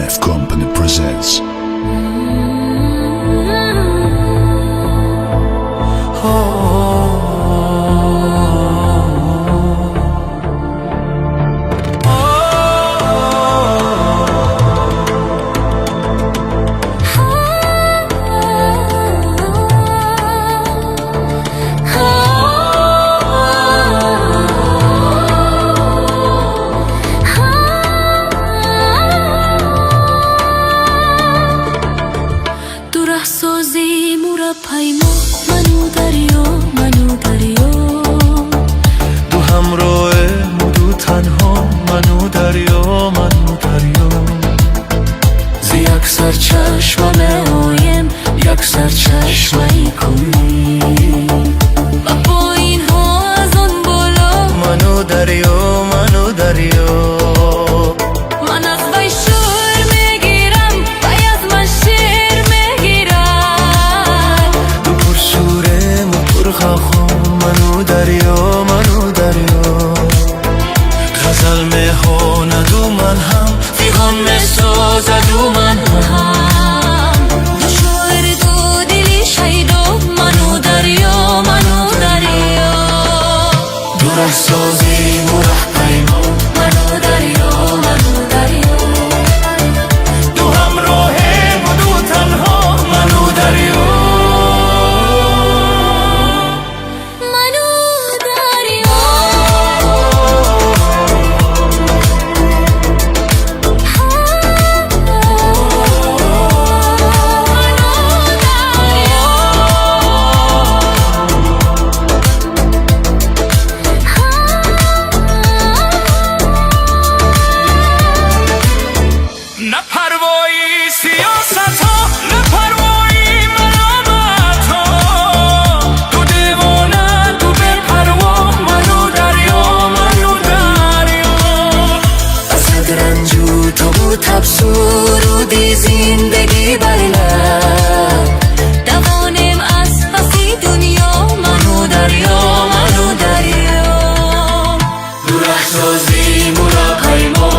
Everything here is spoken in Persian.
F Company presents. سازی مرپیما منو دریا دو همراه دو تنها منو دریا زی یک سر چشمه آیم یک سر چشمه کنی و با این ها از آن بالا منو دریا من از وی شور میگیرم وی از من شیر میگیرم دو پر شورم و پر خواهم منو دریا غزل میخواند و من هم فیغان میسازد و من هم دو شاعر دو دلی شیدا منو دریا دو ره سازی مره پیما منو دریا دو همراه و دو تنها منو دریا نه پروایی سیاست ها نه پروایی ملامت ها تو دیوانه تو بی پروا منو دریا اسد رنجو تو بود تبسور و دی زندگی بله دوانم از پسی دنیا منو دریا دو ره سازی مرا پیما